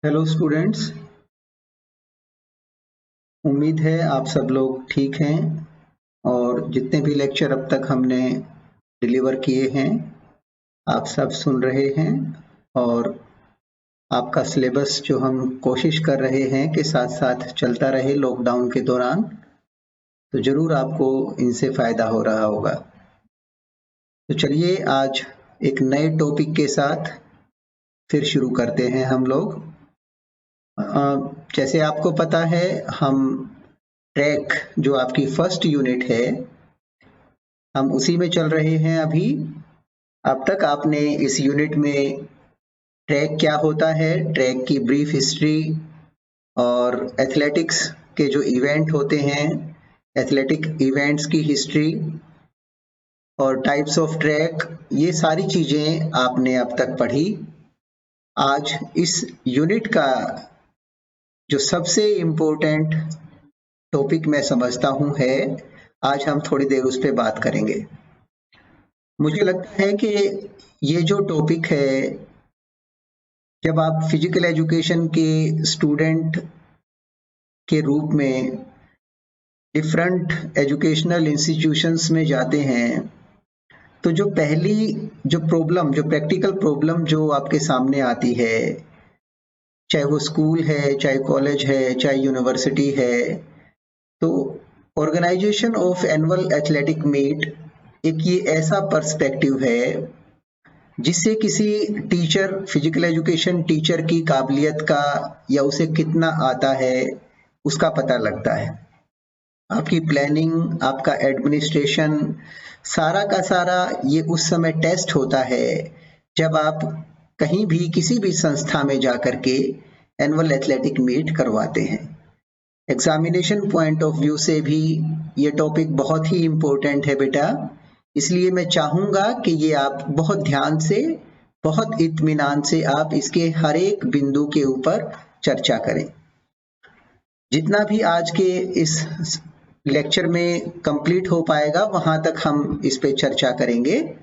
Hello students. उम्मीद है आप सब लोग ठीक हैं और जितने भी लेक्चर अब तक हमने डिलीवर किए हैं आप सब सुन रहे हैं और आपका सिलेबस जो हम कोशिश कर रहे हैं कि साथ साथ चलता रहे लॉकडाउन के दौरान, तो ज़रूर आपको इनसे फ़ायदा हो रहा होगा। तो चलिए आज एक नए टॉपिक के साथ फिर शुरू करते हैं हम लोग। जैसे आपको पता है हम ट्रैक जो आपकी फर्स्ट यूनिट है हम उसी में चल रहे हैं अभी। अब तक आपने इस यूनिट में ट्रैक क्या होता है, ट्रैक की ब्रीफ हिस्ट्री और एथलेटिक्स के जो इवेंट होते हैं, एथलेटिक इवेंट्स की हिस्ट्री और टाइप्स ऑफ ट्रैक, ये सारी चीज़ें आपने अब तक पढ़ी। आज इस यूनिट का जो सबसे इम्पोर्टेंट टॉपिक मैं समझता हूँ है, आज हम थोड़ी देर उस पर बात करेंगे। मुझे लगता है कि ये जो टॉपिक है, जब आप फिजिकल एजुकेशन के स्टूडेंट के रूप में डिफरेंट एजुकेशनल इंस्टीट्यूशंस में जाते हैं, तो जो प्रैक्टिकल प्रॉब्लम जो आपके सामने आती है, चाहे वो स्कूल है, चाहे कॉलेज है, चाहे यूनिवर्सिटी है, तो organisation of annual athletic meet एक ये ऐसा पर्सपेक्टिव है जिससे किसी टीचर, फिजिकल एजुकेशन टीचर की काबिलियत का या उसे कितना आता है उसका पता लगता है। आपकी प्लानिंग, आपका एडमिनिस्ट्रेशन, सारा का सारा ये उस समय टेस्ट होता है जब आप कहीं भी किसी भी संस्था में जाकर के एनुअल एथलेटिक मीट करवाते हैं। एग्जामिनेशन पॉइंट ऑफ व्यू से भी ये टॉपिक बहुत ही इम्पोर्टेंट है बेटा, इसलिए मैं चाहूँगा कि ये आप बहुत ध्यान से, बहुत इत्मीनान से आप इसके हर एक बिंदु के ऊपर चर्चा करें। जितना भी आज के इस लेक्चर में कंप्लीट हो पाएगा वहां तक हम इस पे चर्चा करेंगे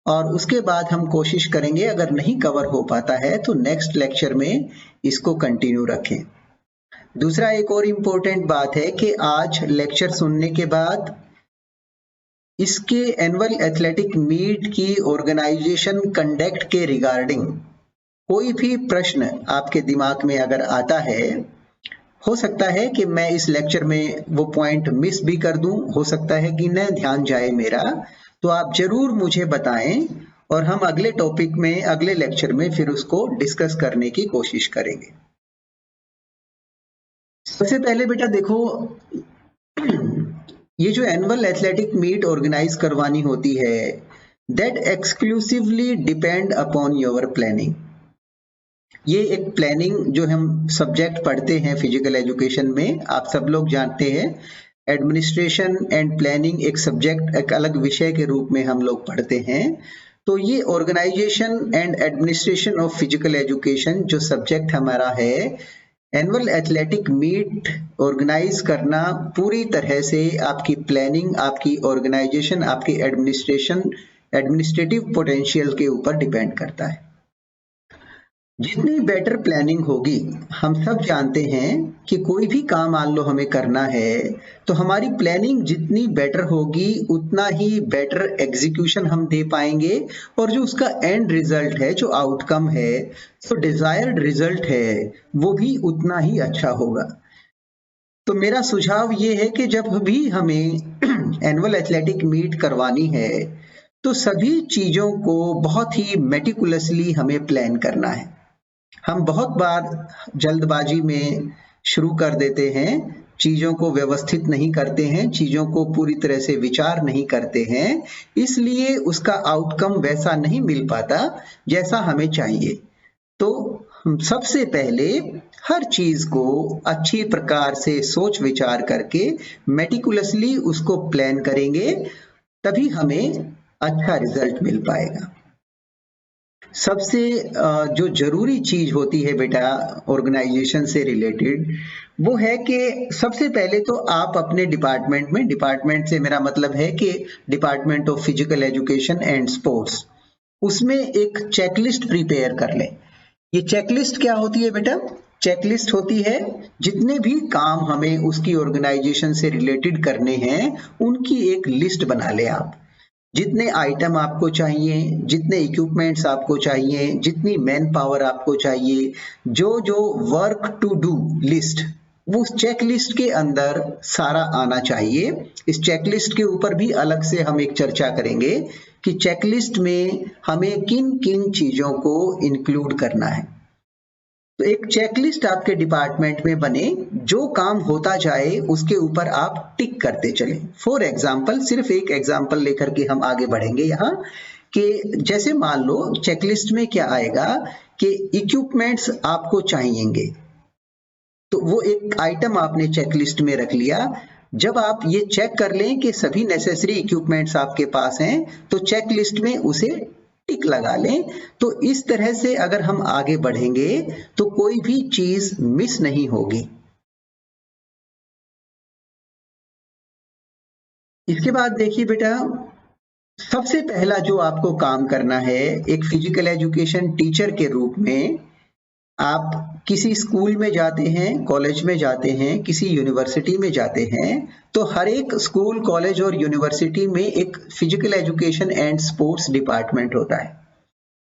और उसके बाद हम कोशिश करेंगे, अगर नहीं कवर हो पाता है तो नेक्स्ट लेक्चर में इसको कंटिन्यू रखें। दूसरा एक और इम्पोर्टेंट बात है कि आज लेक्चर सुनने के बाद इसके एनुअल एथलेटिक मीट की ऑर्गेनाइजेशन कंडक्ट के रिगार्डिंग कोई भी प्रश्न आपके दिमाग में अगर आता है, हो सकता है कि मैं इस लेक्चर में वो पॉइंट मिस भी कर दूं, हो सकता है कि न ध्यान जाए मेरा, तो आप जरूर मुझे बताएं और हम अगले टॉपिक में, अगले लेक्चर में फिर उसको डिस्कस करने की कोशिश करेंगे। सबसे पहले बेटा देखो, ये जो एनुअल एथलेटिक मीट ऑर्गेनाइज करवानी होती है, that exclusively depend upon your planning. ये एक प्लानिंग जो हम सब्जेक्ट पढ़ते हैं फिजिकल एजुकेशन में, आप सब लोग जानते हैं एडमिनिस्ट्रेशन एंड प्लानिंग एक सब्जेक्ट, एक अलग विषय के रूप में हम लोग पढ़ते हैं। तो ये organisation and administration of physical education जो सब्जेक्ट हमारा है, एनुअल एथलेटिक मीट ऑर्गेनाइज करना पूरी तरह से आपकी प्लानिंग, आपकी ऑर्गेनाइजेशन, आपकी एडमिनिस्ट्रेटिव पोटेंशियल के ऊपर डिपेंड करता है। जितनी बेटर प्लानिंग होगी, हम सब जानते हैं कि कोई भी काम मान लो हमें करना है, तो हमारी प्लानिंग जितनी बेटर होगी उतना ही बेटर एग्जीक्यूशन हम दे पाएंगे और जो उसका एंड रिजल्ट है, जो आउटकम है, जो डिजायर्ड रिजल्ट है, वो भी उतना ही अच्छा होगा। तो मेरा सुझाव ये है कि जब भी हमें एनुअल एथलेटिक मीट करवानी है तो सभी चीजों को बहुत ही मेटिकुलसली हमें प्लान करना है। हम बहुत बार जल्दबाजी में शुरू कर देते हैं, चीजों को व्यवस्थित नहीं करते हैं, चीजों को पूरी तरह से विचार नहीं करते हैं, इसलिए उसका आउटकम वैसा नहीं मिल पाता जैसा हमें चाहिए। तो हम सबसे पहले हर चीज को अच्छी प्रकार से सोच विचार करके मेटिकुलसली उसको प्लान करेंगे, तभी हमें अच्छा रिजल्ट मिल पाएगा। सबसे जो जरूरी चीज होती है बेटा ऑर्गेनाइजेशन से रिलेटेड, वो है कि सबसे पहले तो आप अपने डिपार्टमेंट में, डिपार्टमेंट से मेरा मतलब है कि department of physical education and sports, उसमें एक चेकलिस्ट प्रिपेयर कर लें। ये चेकलिस्ट क्या होती है बेटा? चेकलिस्ट होती है, जितने भी काम हमें उसकी ऑर्गेनाइजेशन से रिलेटेड करने हैं उनकी एक लिस्ट बना ले आप। जितने आइटम आपको चाहिए, जितने इक्विपमेंट्स आपको चाहिए, जितनी मैन पावर आपको चाहिए, जो जो वर्क टू डू लिस्ट वो चेक लिस्ट के अंदर सारा आना चाहिए। इस चेकलिस्ट के ऊपर भी अलग से हम एक चर्चा करेंगे कि चेकलिस्ट में हमें किन किन चीजों को इंक्लूड करना है। तो एक चेकलिस्ट आपके डिपार्टमेंट में बने, जो काम होता जाए उसके ऊपर आप टिक करते चलें। फॉर एग्जाम्पल, सिर्फ एक एग्जाम्पल लेकर के हम आगे बढ़ेंगे यहाँ कि जैसे मान लो चेकलिस्ट में क्या आएगा कि इक्विपमेंट्स आपको चाहिएंगे, तो वो एक आइटम आपने चेकलिस्ट में रख लिया। जब आप ये चेक कर लें कि सभी नेसेसरी इक्विपमेंट्स आपके पास हैं तो चेकलिस्ट में उसे टिक लगा लें। तो इस तरह से अगर हम आगे बढ़ेंगे तो कोई भी चीज मिस नहीं होगी। इसके बाद देखिए बेटा, सबसे पहला जो आपको काम करना है एक फिजिकल एजुकेशन टीचर के रूप में, आप किसी स्कूल में जाते हैं, कॉलेज में जाते हैं, किसी यूनिवर्सिटी में जाते हैं, तो हर एक स्कूल, कॉलेज और यूनिवर्सिटी में एक physical education and sports department होता है।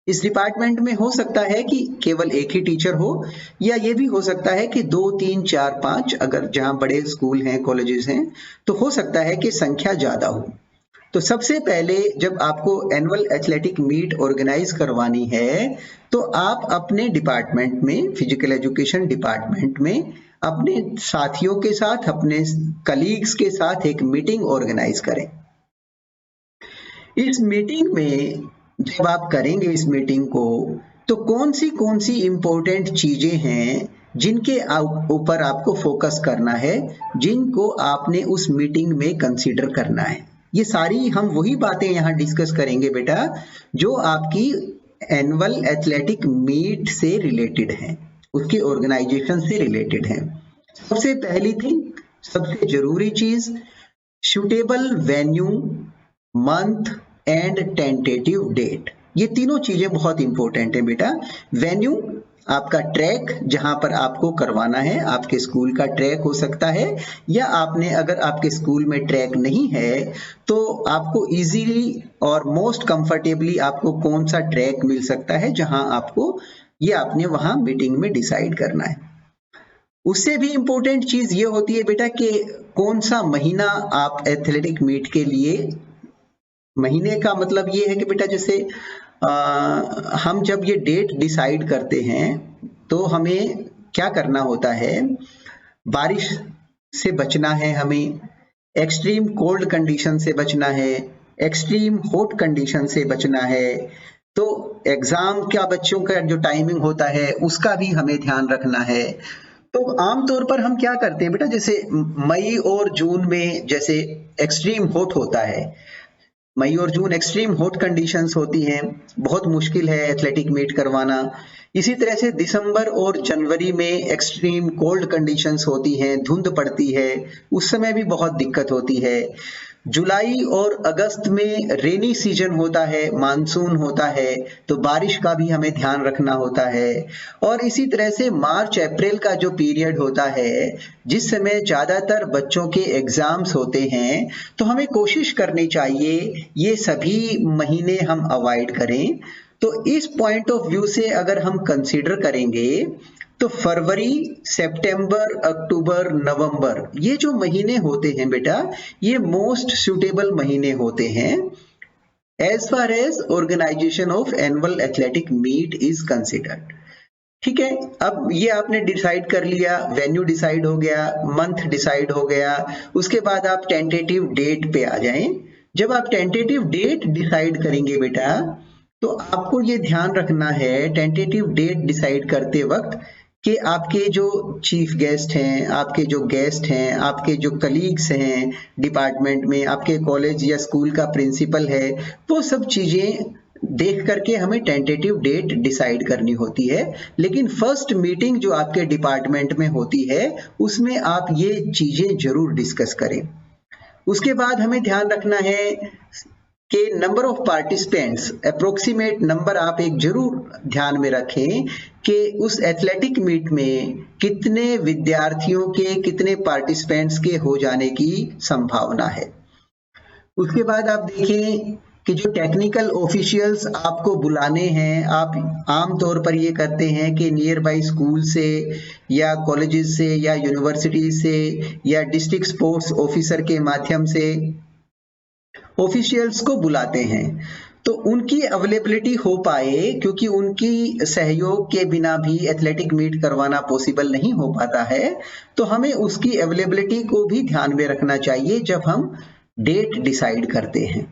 इस डिपार्टमेंट में हो सकता है कि केवल एक ही टीचर हो, या ये भी हो सकता है कि 2, 3, 4, 5, अगर जहां बड़े स्कूल हैं, कॉलेजेस हैं, तो हो सकता है कि संख्या ज्यादा हो। तो सबसे पहले जब आपको एनुअल एथलेटिक मीट ऑर्गेनाइज करवानी है तो आप अपने डिपार्टमेंट में, फिजिकल एजुकेशन डिपार्टमेंट में, अपने साथियों के साथ, अपने कलीग्स के साथ एक मीटिंग ऑर्गेनाइज करें। इस मीटिंग में जब आप करेंगे इस मीटिंग को, तो कौन सी इंपॉर्टेंट चीजें हैं जिनके ऊपर आपको फोकस करना है, जिनको आपने उस मीटिंग में कंसीडर करना है। ये सारी हम वही बातें यहाँ डिस्कस करेंगे बेटा जो आपकी एनुअल एथलेटिक मीट से रिलेटेड हैं, उसके ऑर्गेनाइजेशन से रिलेटेड हैं। सबसे पहली थिंग, सबसे जरूरी चीज, suitable venue, month and tentative date. ये तीनों चीजें बहुत इंपॉर्टेंट है बेटा। वेन्यू, आपका ट्रैक जहां पर आपको करवाना है, आपके स्कूल का ट्रैक हो सकता है, या आपने अगर आपके स्कूल में ट्रैक नहीं है तो आपको इजीली और मोस्ट कंफर्टेबली आपको कौन सा ट्रैक मिल सकता है जहां आपको, ये आपने वहां मीटिंग में डिसाइड करना है। उससे भी इंपॉर्टेंट चीज ये होती है बेटा कि कौन सा महीना आप एथलेटिक मीट के लिए, महीने का मतलब ये है कि बेटा जैसे हम जब ये डेट डिसाइड करते हैं तो हमें क्या करना होता है, बारिश से बचना है, हमें एक्सट्रीम कोल्ड कंडीशन से बचना है, एक्सट्रीम हॉट कंडीशन से बचना है, तो एग्जाम का बच्चों का जो टाइमिंग होता है उसका भी हमें ध्यान रखना है। तो आमतौर पर हम क्या करते हैं बेटा, जैसे मई और जून में जैसे एक्सट्रीम हॉट होता है, मई और जून एक्सट्रीम हॉट कंडीशंस होती हैं, बहुत मुश्किल है एथलेटिक मीट करवाना। इसी तरह से दिसंबर और जनवरी में एक्सट्रीम कोल्ड कंडीशंस होती हैं, धुंध पड़ती है, उस समय भी बहुत दिक्कत होती है। जुलाई और अगस्त में रेनी सीजन होता है, मानसून होता है, तो बारिश का भी हमें ध्यान रखना होता है। और इसी तरह से मार्च अप्रैल का जो पीरियड होता है, जिस समय ज्यादातर बच्चों के एग्जाम्स होते हैं, तो हमें कोशिश करनी चाहिए ये सभी महीने हम अवॉइड करें। तो इस पॉइंट ऑफ व्यू से अगर हम कंसीडर करेंगे तो फरवरी, सितंबर, अक्टूबर, नवंबर, ये जो महीने होते हैं बेटा, ये मोस्ट सुटेबल महीने होते हैं as far as organisation of annual athletic meet is considered. ठीक है, अब ये आपने डिसाइड कर लिया, वेन्यू डिसाइड हो गया, मंथ डिसाइड हो गया, उसके बाद आप टेंटेटिव डेट पे आ जाएं। जब आप टेंटेटिव डेट डिसाइड करेंगे बेटा, तो आपको ये ध्यान रखना है टेंटेटिव डेट डिसाइड करते वक्त कि आपके जो चीफ गेस्ट हैं, आपके जो गेस्ट हैं, आपके जो कलीग्स हैं डिपार्टमेंट में, आपके कॉलेज या स्कूल का प्रिंसिपल है, वो सब चीजें देख करके हमें टेंटेटिव डेट डिसाइड करनी होती है। लेकिन फर्स्ट मीटिंग जो आपके डिपार्टमेंट में होती है उसमें आप ये चीजें जरूर डिस्कस करें। उसके बाद हमें ध्यान रखना है कि number of participants, approximate number आप एक जरूर ध्यान में रखें कि उस एथलेटिक मीट में कितने विद्यार्थियों के, कितने पार्टिसिपेंट्स के हो जाने की संभावना है। उसके बाद आप देखें कि जो टेक्निकल ऑफिशियल्स आपको बुलाने हैं, आप आमतौर पर ये करते हैं कि नियर बाई स्कूल से या कॉलेजेस से या यूनिवर्सिटी से या डिस्ट्रिक्ट स्पोर्ट्स ऑफिसर के माध्यम से ऑफिशियल्स को बुलाते हैं, तो उनकी अवेलेबिलिटी हो पाए, क्योंकि उनकी सहयोग के बिना भी एथलेटिक मीट करवाना पॉसिबल नहीं हो पाता है, तो हमें उसकी अवेलेबिलिटी को भी ध्यान में रखना चाहिए जब हम डेट डिसाइड करते हैं।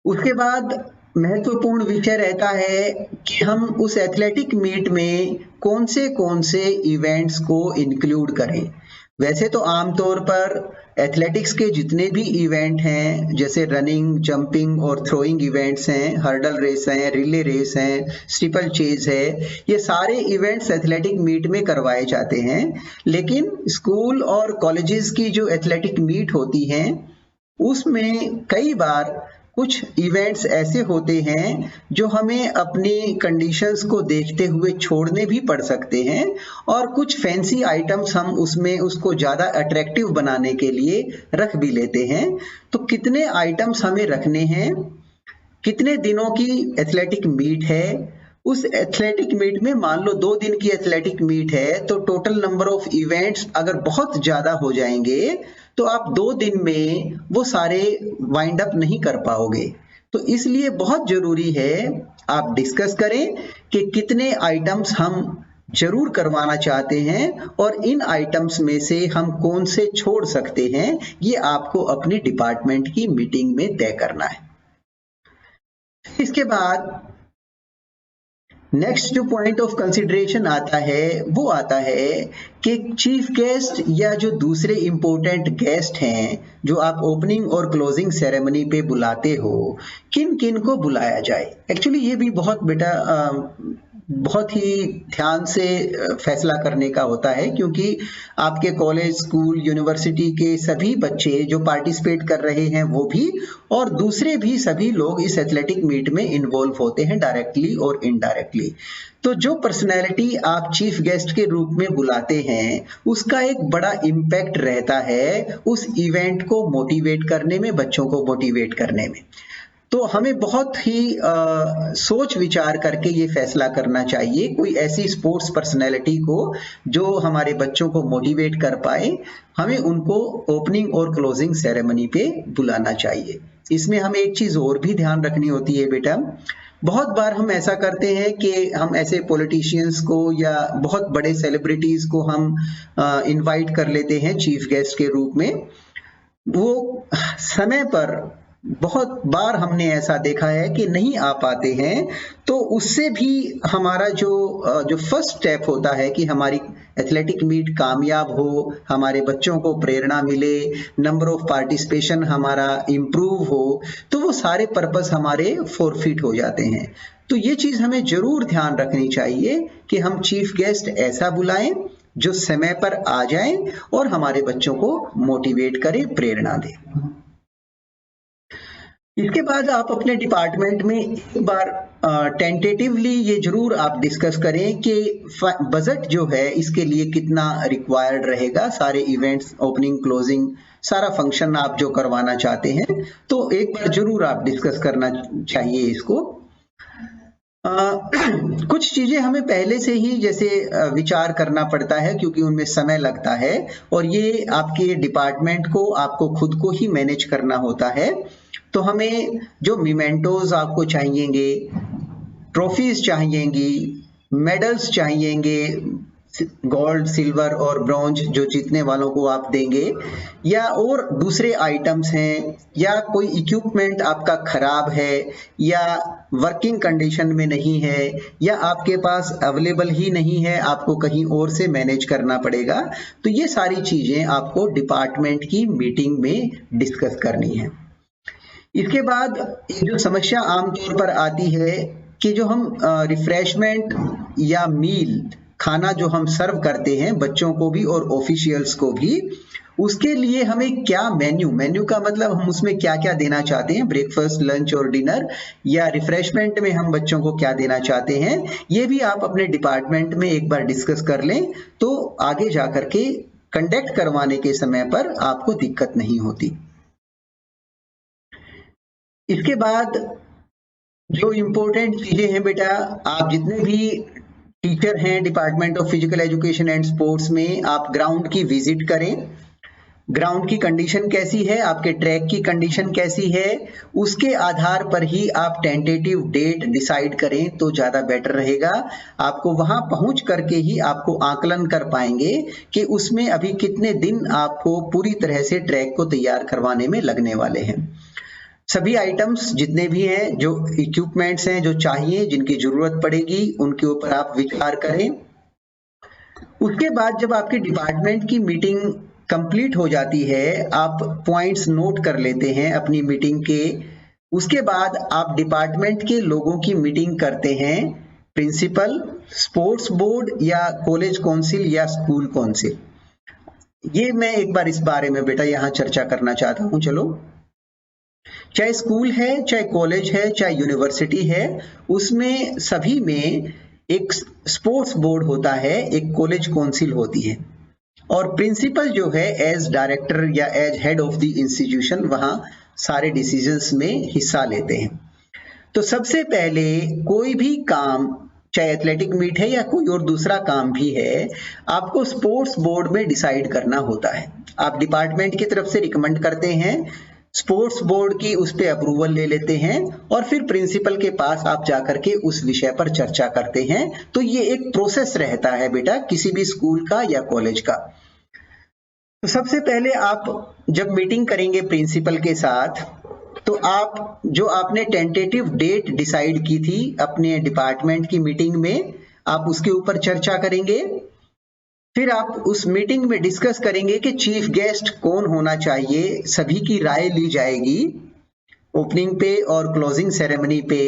उसके बाद महत्वपूर्ण विषय रहता है कि हम उस एथलेटिक मीट में कौन से इवेंट्स को इंक्लूड करें। वैसे तो आमतौर पर एथलेटिक्स के जितने भी इवेंट हैं, जैसे रनिंग, जंपिंग और थ्रोइंग इवेंट्स हैं, हर्डल रेस हैं, रिले रेस हैं, स्टीपल चेज है, ये सारे इवेंट्स एथलेटिक मीट में करवाए जाते हैं। लेकिन स्कूल और कॉलेजेस की जो एथलेटिक मीट होती हैं, उसमें कई बार कुछ इवेंट्स ऐसे होते हैं जो हमें अपनी कंडीशंस को देखते हुए छोड़ने भी पड़ सकते हैं, और कुछ फैंसी आइटम्स हम उसमें उसको ज़्यादा अट्रैक्टिव बनाने के लिए रख भी लेते हैं। तो कितने आइटम्स हमें रखने हैं, कितने दिनों की एथलेटिक मीट है, उस एथलेटिक मीट में मान लो 2 दिन की एथलेटिक मीट है, तो टोटल नंबर ऑफ इवेंट्स अगर बहुत ज़्यादा हो जाएंगे तो आप 2 दिन में वो सारे वाइंड अप नहीं कर पाओगे। तो इसलिए बहुत जरूरी है आप डिस्कस करें कि कितने आइटम्स हम जरूर करवाना चाहते हैं और इन आइटम्स में से हम कौन से छोड़ सकते हैं, ये आपको अपनी डिपार्टमेंट की मीटिंग में तय करना है। इसके बाद नेक्स्ट जो पॉइंट ऑफ कंसिडरेशन आता है वो आता है कि चीफ गेस्ट या जो दूसरे इंपॉर्टेंट गेस्ट हैं जो आप ओपनिंग और क्लोजिंग सेरेमनी पे बुलाते हो, किन किन को बुलाया जाए। एक्चुअली ये भी बहुत ही ध्यान से फैसला करने का होता है, क्योंकि आपके कॉलेज, स्कूल, यूनिवर्सिटी के सभी बच्चे जो पार्टिसिपेट कर रहे हैं वो भी, और दूसरे भी सभी लोग इस एथलेटिक मीट में इन्वॉल्व होते हैं डायरेक्टली और इनडायरेक्टली। तो जो पर्सनैलिटी आप चीफ गेस्ट के रूप में बुलाते हैं, उसका एक बड़ा इम्पैक्ट रहता है उस इवेंट को मोटिवेट करने में, बच्चों को मोटिवेट करने में। तो हमें बहुत ही सोच विचार करके ये फैसला करना चाहिए, कोई ऐसी स्पोर्ट्स पर्सनैलिटी को जो हमारे बच्चों को मोटिवेट कर पाए, हमें उनको ओपनिंग और क्लोजिंग सेरेमनी पे बुलाना चाहिए। इसमें हमें एक चीज और भी ध्यान रखनी होती है बेटा, बहुत बार हम ऐसा करते हैं कि हम ऐसे पॉलिटिशियंस को या बहुत बड़े सेलिब्रिटीज को हम इनवाइट कर लेते हैं चीफ गेस्ट के रूप में। वो समय पर बहुत बार हमने ऐसा देखा है कि नहीं आ पाते हैं, तो उससे भी हमारा जो फर्स्ट स्टेप होता है कि हमारी एथलेटिक मीट कामयाब हो, हमारे बच्चों को प्रेरणा मिले, नंबर ऑफ पार्टिसिपेशन हमारा इम्प्रूव हो, तो वो सारे पर्पस हमारे फॉरफिट हो जाते हैं। तो ये चीज हमें जरूर ध्यान रखनी चाहिए कि हम चीफ गेस्ट ऐसा बुलाएं जो समय पर आ जाएं और हमारे बच्चों को मोटिवेट करे, प्रेरणा दे। इसके बाद आप अपने डिपार्टमेंट में एक बार टेंटेटिवली ये जरूर आप डिस्कस करें कि बजट जो है इसके लिए कितना रिक्वायर्ड रहेगा, सारे इवेंट्स, ओपनिंग, क्लोजिंग, सारा फंक्शन आप जो करवाना चाहते हैं, तो एक बार जरूर आप डिस्कस करना चाहिए इसको। कुछ चीजें हमें पहले से ही जैसे विचार करना पड़ता है, क्योंकि उनमें समय लगता है और ये आपके डिपार्टमेंट को, आपको खुद को ही मैनेज करना होता है। तो हमें जो मिमेंटोज आपको चाहिएंगे, ट्रॉफीज चाहिएंगी, मेडल्स चाहिएंगे, गोल्ड, सिल्वर और ब्रॉन्ज जो जीतने वालों को आप देंगे, या और दूसरे आइटम्स हैं, या कोई इक्विपमेंट आपका खराब है या वर्किंग कंडीशन में नहीं है या आपके पास अवेलेबल ही नहीं है, आपको कहीं और से मैनेज करना पड़ेगा। तो ये सारी चीजें आपको डिपार्टमेंट की मीटिंग में डिस्कस करनी है। इसके बाद जो समस्या आमतौर पर आती है कि जो हम रिफ्रेशमेंट या मील, खाना जो हम सर्व करते हैं बच्चों को भी और ऑफिशियल्स को भी, उसके लिए हमें क्या मेन्यू का मतलब हम उसमें क्या क्या देना चाहते हैं, ब्रेकफास्ट, लंच और डिनर, या रिफ्रेशमेंट में हम बच्चों को क्या देना चाहते हैं, ये भी आप अपने डिपार्टमेंट में एक बार डिस्कस कर लें, तो आगे जाकर के कंडक्ट करवाने के समय पर आपको दिक्कत नहीं होती। इसके बाद जो इम्पोर्टेंट चीजें हैं बेटा, आप जितने भी टीचर हैं department of physical education and sports में, आप ग्राउंड की विजिट करें। ग्राउंड की कंडीशन कैसी है, आपके ट्रैक की कंडीशन कैसी है, उसके आधार पर ही आप टेंटेटिव डेट डिसाइड करें तो ज्यादा बेटर रहेगा। आपको वहां पहुंच करके ही आपको आकलन कर पाएंगे कि उसमें अभी कितने दिन आपको पूरी तरह से ट्रैक को तैयार करवाने में लगने वाले हैं। सभी आइटम्स जितने भी हैं, जो इक्विपमेंट्स हैं जो चाहिए, जिनकी जरूरत पड़ेगी, उनके ऊपर आप विचार करें। उसके बाद जब आपके डिपार्टमेंट की मीटिंग कंप्लीट हो जाती है, आप पॉइंट्स नोट कर लेते हैं अपनी मीटिंग के। उसके बाद आप डिपार्टमेंट के लोगों की मीटिंग करते हैं, प्रिंसिपल, स्पोर्ट्स बोर्ड या कॉलेज काउंसिल या स्कूल काउंसिल। ये मैं एक बार इस बारे में बेटा यहाँ चर्चा करना चाहता हूँ। चलो, चाहे स्कूल है, चाहे कॉलेज है, चाहे यूनिवर्सिटी है, उसमें सभी में एक स्पोर्ट्स बोर्ड होता है, एक कॉलेज काउंसिल होती है, और प्रिंसिपल जो है एज डायरेक्टर या as head of the institution वहां सारे डिसीजंस में हिस्सा लेते हैं। तो सबसे पहले कोई भी काम, चाहे एथलेटिक मीट है या कोई और दूसरा काम भी है, आपको स्पोर्ट्स बोर्ड में डिसाइड करना होता है। आप डिपार्टमेंट की तरफ से रिकमेंड करते हैं, स्पोर्ट्स बोर्ड की उस पे अप्रूवल ले लेते हैं, और फिर प्रिंसिपल के पास आप जाकर के उस विषय पर चर्चा करते हैं। तो ये एक प्रोसेस रहता है बेटा किसी भी स्कूल का या कॉलेज का। तो सबसे पहले आप जब मीटिंग करेंगे प्रिंसिपल के साथ, तो आप जो आपने टेंटेटिव डेट डिसाइड की थी अपने डिपार्टमेंट की मीटिंग में, आप उसके ऊपर चर्चा करेंगे। फिर आप उस मीटिंग में डिस्कस करेंगे कि चीफ गेस्ट कौन होना चाहिए, सभी की राय ली जाएगी ओपनिंग पे और क्लोजिंग सेरेमनी पे,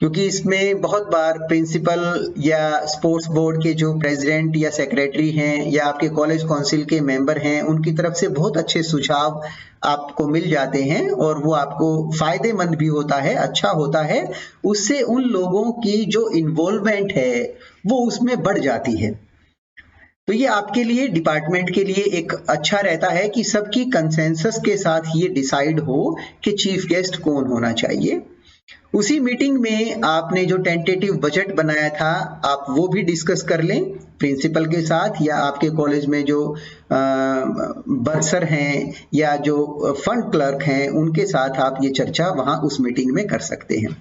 क्योंकि इसमें बहुत बार प्रिंसिपल या स्पोर्ट्स बोर्ड के जो प्रेसिडेंट या सेक्रेटरी हैं या आपके कॉलेज काउंसिल के मेंबर हैं, उनकी तरफ से बहुत अच्छे सुझाव आपको मिल जाते हैं और वो आपको फायदेमंद भी होता है, अच्छा होता है। उससे उन लोगों की जो इन्वॉल्वमेंट है वो उसमें बढ़ जाती है। तो ये आपके लिए, डिपार्टमेंट के लिए एक अच्छा रहता है कि सबकी कंसेंसस के साथ ये डिसाइड हो कि चीफ गेस्ट कौन होना चाहिए। उसी मीटिंग में आपने जो टेंटेटिव बजट बनाया था, आप वो भी डिस्कस कर लें प्रिंसिपल के साथ, या आपके कॉलेज में जो बर्सर हैं या जो फंड क्लर्क हैं उनके साथ आप ये चर्चा वहां उस मीटिंग में कर सकते हैं।